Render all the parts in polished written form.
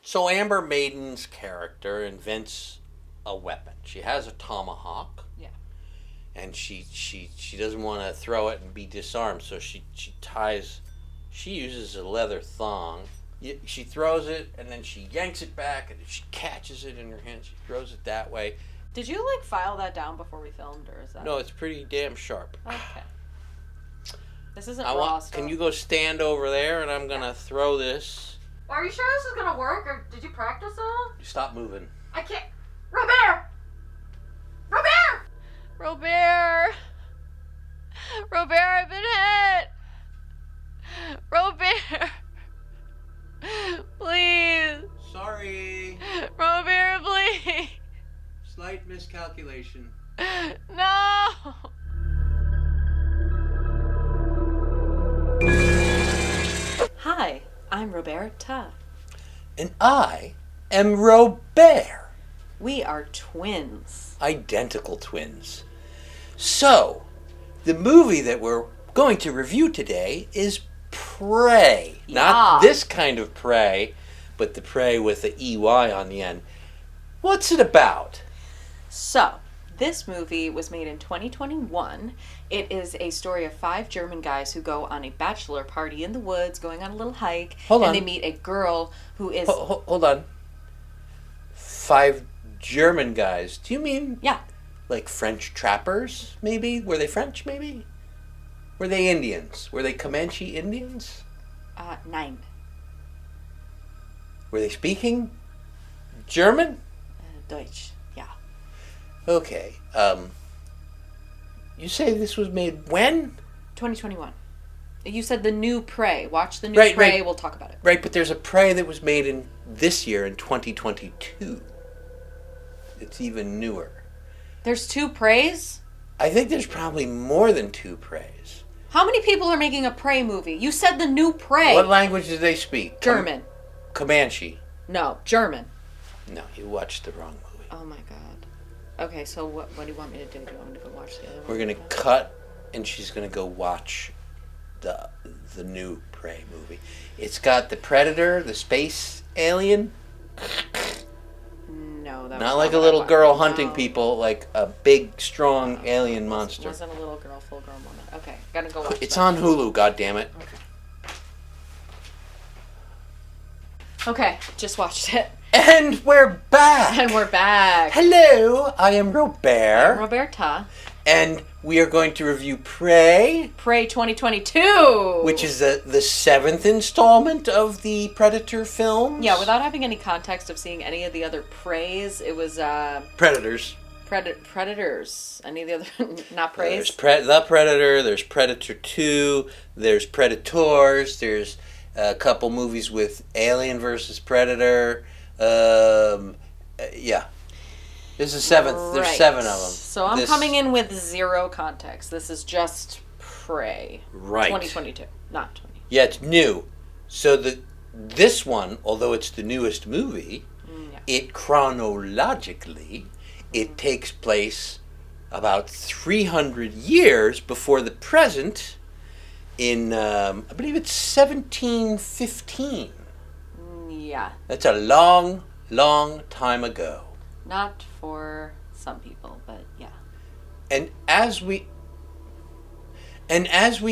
So Amber Maiden's character invents a weapon. She has a tomahawk. Yeah. And she doesn't want to throw it and be disarmed, so she uses a leather thong. She throws it and then she yanks it back and she catches it in her hand. She throws it that way. Did you file that down before we filmed, or is that? No, it's pretty damn sharp. Okay. This isn't raw stuff. Can you go stand over there and I'm gonna throw this? Are you sure this is gonna work, or did you practice all? Stop moving. I can't. Robert! Robert! Robert! Robert, I've been hit! Robert! Please! Sorry. Robert, please! Slight miscalculation. No! Hi, I'm Roberta. And I am Robert. We are twins. Identical twins. So, the movie that we're going to review today is Prey. Yeah. Not this kind of prey, but the prey with the EY on the end. What's it about? So, this movie was made in 2021. It is a story of 5 German guys who go on a bachelor party in the woods, going on a little hike. Hold on. And they meet a girl who is... Hold on. 5 German guys. Do you mean... Yeah. Like French trappers, maybe? Were they French, maybe? Were they Indians? Were they Comanche Indians? 9. Were they speaking German? Deutsch. Yeah. Okay. You say this was made when? 2021. You said the new Prey. Watch the new Right, Prey. right. We'll talk about it. Right, but there's a Prey that was made in this year in 2022. It's even newer. There's 2 Preys? I think there's probably more than 2 Preys. How many people are making a Prey movie? You said the new Prey. What language do they speak? German. Comanche. No, German. No, you watched the wrong movie. Oh my god. Okay, so what do you want me to do? Do you want me to go watch the other one? We're going to cut, and she's going to go watch the new Prey movie. It's got the Predator, the space alien. No, that Not was like a what I little watched. girl hunting No. people, like a big, strong alien monster. It wasn't a little girl, full grown woman. Okay, gotta go watch It's that. on Hulu, goddammit. Okay, just watched it. And we're back! And we're back. Hello, I am Robert. I'm Roberta. And we are going to review Prey, Prey 2022. which is the 7th installment of the Predator films. Yeah, without having any context of seeing any of the other Preys, it was Predators. Predators. Any of the other, not There's Preys? The Predator, there's Predator 2, there's Predators, there's a couple movies with Alien versus Predator. Yeah. This is 7th. There's 7 of them. So I'm coming in with 0 context. This is just Prey. Right. 2022, not 20. Yeah, it's new. So this one, although it's the newest movie, Yeah. it chronologically, it takes place about 300 years before the present in, I believe it's 1715. Yeah, That's a long, long time ago. not for some people, but yeah. And as we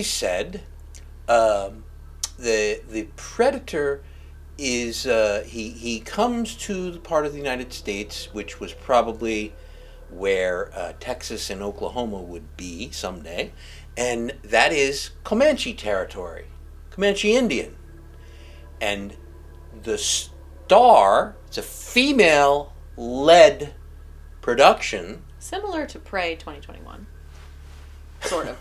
said, the Predator is he comes to the part of the United States which was probably where Texas and Oklahoma would be someday, and that is Comanche territory, Comanche Indian, and the star, it's a female-led production, Similar to Prey 2021. Sort of.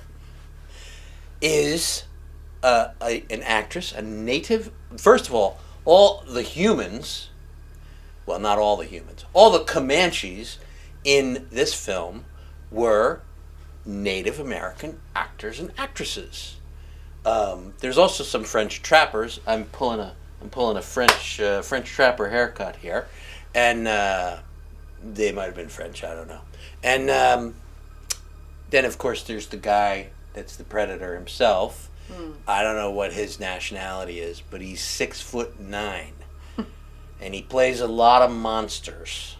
is an actress, a native. First of all the humans, well, not all the humans, all the Comanches in this film were Native American actors and actresses. There's also some French trappers. I'm pulling a French trapper haircut here, and they might have been French. I don't know. And then, of course, there's the guy that's the Predator himself. I don't know what his nationality is, but he's 6'9", and he plays a lot of monsters,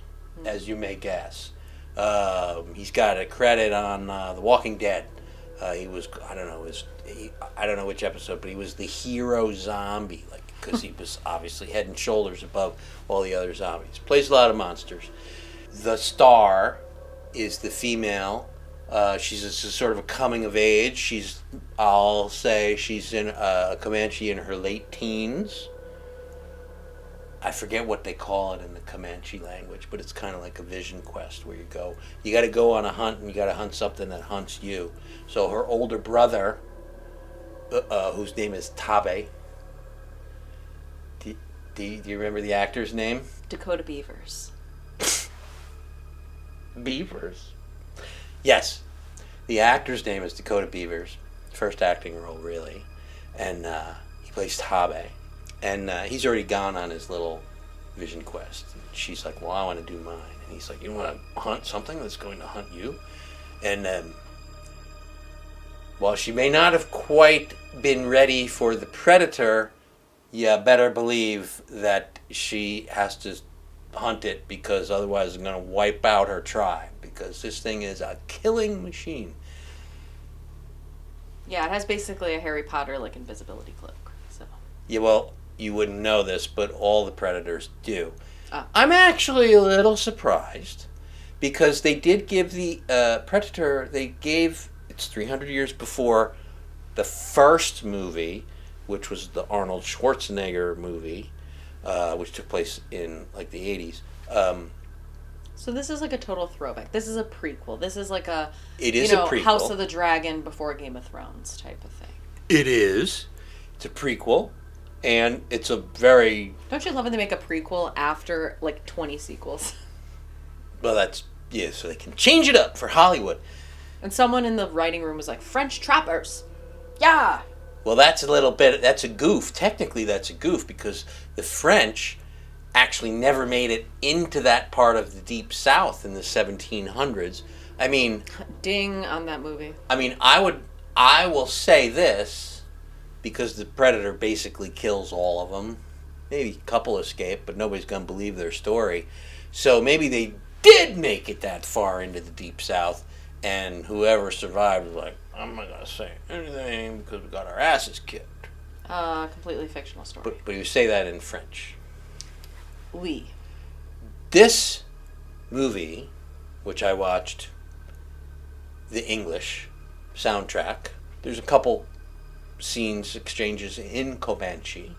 as you may guess. He's got a credit on The Walking Dead. He was, I don't know, I don't know which episode, but he was the hero zombie, like, because he was obviously head and shoulders above all the other zombies. Plays a lot of monsters. The star is the female. She's sort of a coming of age. I'll say she's in a Comanche in her late teens. I forget what they call it in the Comanche language, but it's kind of like a vision quest where you got to go on a hunt, and you got to hunt something that hunts you. So her older brother, whose name is Tabe. Do you remember the actor's name? Dakota Beavers. Beavers? Yes. The actor's name is Dakota Beavers. First acting role, really. And he plays Tabe. And he's already gone on his little vision quest. And she's like, well, I want to do mine. And he's like, you want to hunt something that's going to hunt you? And while she may not have quite been ready for the predator, you better believe that she has to hunt it, because otherwise it's going to wipe out her tribe, because this thing is a killing machine. Yeah, it has basically a Harry Potter like invisibility cloak. So. Yeah, well, you wouldn't know this, but all the predators do. Oh. I'm actually a little surprised, because they did give the predator, it's 300 years before the first movie, which was the Arnold Schwarzenegger movie, which took place in like the 80s. So this is like a total throwback. This is a prequel. This is like a prequel. House of the Dragon before Game of Thrones type of thing. It is. It's a prequel, and it's a very... Don't you love when they make a prequel after like 20 sequels? Well, so they can change it up for Hollywood. And someone in the writing room was like, French trappers. Yeah. Well, that's a goof. Technically, that's a goof, because the French actually never made it into that part of the Deep South in the 1700s. I mean... Ding on that movie. I mean, I will say this, because the Predator basically kills all of them. Maybe a couple escape, but nobody's going to believe their story. So maybe they did make it that far into the Deep South, and whoever survived was like, I'm not going to say anything because we got our asses kicked. Completely fictional story. But you say that in French. Oui. This movie, which I watched the English soundtrack, there's a couple scenes, exchanges in Comanche,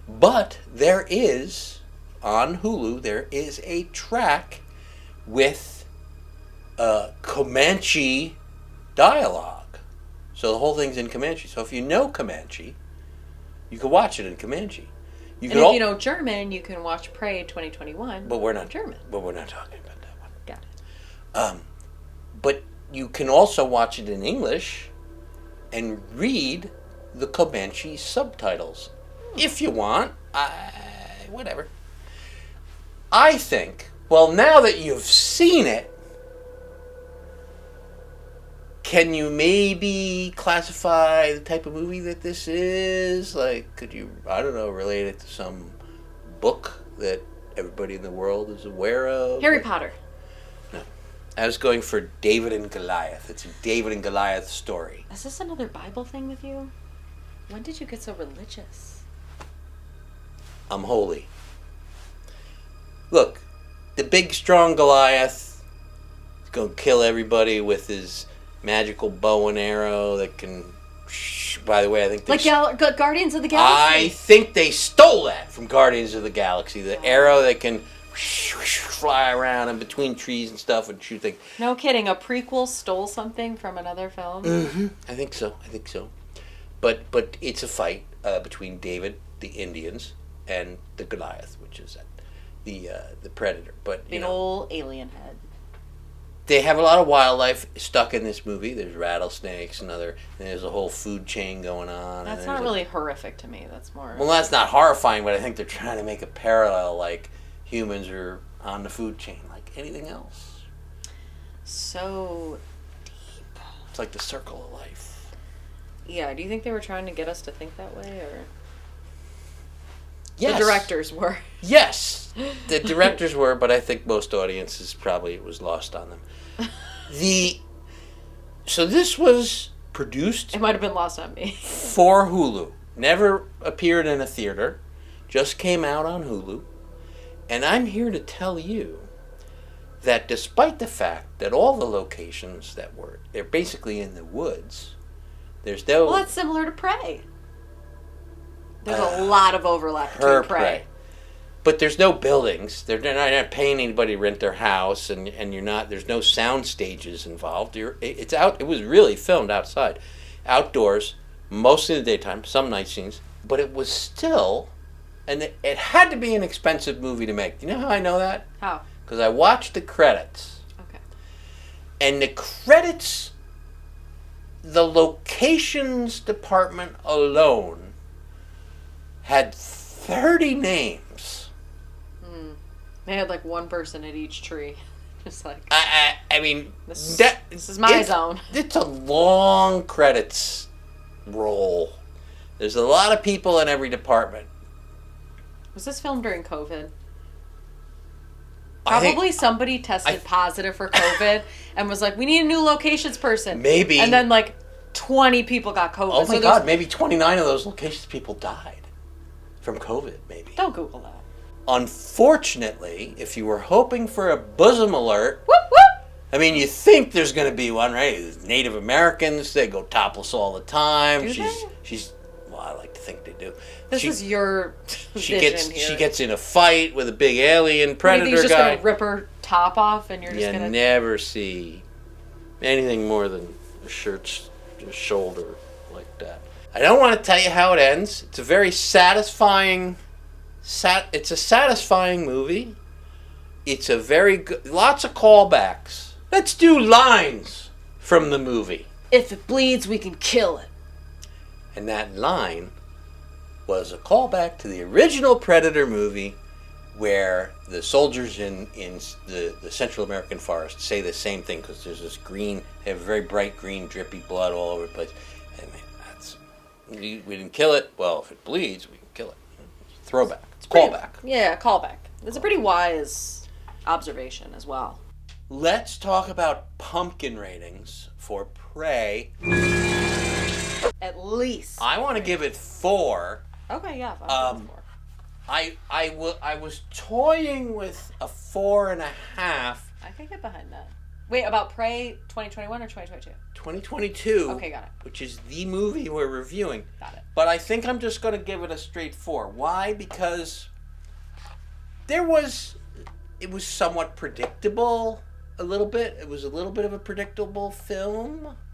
but there is, on Hulu, there is a track with Comanche dialogue. So the whole thing's in Comanche. So if you know Comanche, you can watch it in Comanche. If you know German, you can watch Prey 2021. But we're not German. But we're not talking about that one. Got it. But you can also watch it in English and read the Comanche subtitles if you want. Whatever. I think. Well, now that you've seen it, can you maybe classify the type of movie that this is? Like, could you, I don't know, relate it to some book that everybody in the world is aware of? Harry Potter. No. I was going for David and Goliath. It's a David and Goliath story. Is this another Bible thing with you? When did you get so religious? I'm holy. Look, the big, strong Goliath is going to kill everybody with his magical bow and arrow that can... By the way, I think they... Like Guardians of the Galaxy? I think they stole that from Guardians of the Galaxy. The arrow that can fly around in between trees and stuff and shoot things. No kidding. A prequel stole something from another film? Mm-hmm. I think so. But it's a fight between David, the Indians, and the Goliath, which is the Predator. But Big old alien head. They have a lot of wildlife stuck in this movie. There's rattlesnakes and there's a whole food chain going on. That's not really horrific to me. That's more... Well, that's not horrifying, but I think they're trying to make a parallel, like humans are on the food chain, like anything else. So deep. It's like the circle of life. Yeah, do you think they were trying to get us to think that way, or... Yes. The directors were. Yes, the directors were, but I think most audiences probably it was lost on them. So this was produced. It might have been lost on me. For Hulu. Never appeared in a theater. Just came out on Hulu. And I'm here to tell you that despite the fact that all the locations they're basically in the woods, there's no... Well, that's similar to Prey. There's a lot of overlap between Prey. But there's no buildings. They're not paying anybody to rent their house, and you're not. There's no sound stages involved. It's out. It was really filmed outside, outdoors, mostly in the daytime. Some night scenes, but it was still, and it had to be an expensive movie to make. You know how I know that? How? Because I watched the credits. Okay. And the credits, the locations department alone had 30 names. They had like one person at each tree. Just like... I mean... This is my zone. It's a long credits roll. There's a lot of people in every department. Was this filmed during COVID? Probably somebody tested positive for COVID and was like, we need a new locations person. Maybe. And then like 20 people got COVID. Oh my God, maybe 29 of those locations people died from COVID, maybe. Don't Google that. Unfortunately, if you were hoping for a bosom alert, Whoop, whoop. I mean, you think there's going to be one, right? Native Americans, they go topless all the time. Do She's well, I like to think they do. This is your vision here. She gets in a fight with a big alien predator He's just guy. going to rip her top off and you're just going to... You never see anything more than a shirt's shoulder like that. I don't want to tell you how it ends. It's a very satisfying... It's a satisfying movie. It's a very good... Lots of callbacks. Let's do lines from the movie. If it bleeds, we can kill it. And that line was a callback to the original Predator movie where the soldiers in the Central American forest say the same thing because there's this green... They have very bright green, drippy blood all over the place. And we didn't kill it. Well, if it bleeds, we can kill it. Throwback. Callback. Yeah, callback. It's a pretty wise observation as well. Let's talk about pumpkin ratings for Prey. At least. I want to give it 4. Okay, yeah. 4. I was toying with a 4.5. I can get behind that. Wait, about Prey 2021 or 2022? 2022. Okay, got it. Which is the movie we're reviewing. Got it. But I think I'm just going to give it a straight 4. Why? Because it was somewhat predictable a little bit. It was a little bit of a predictable film.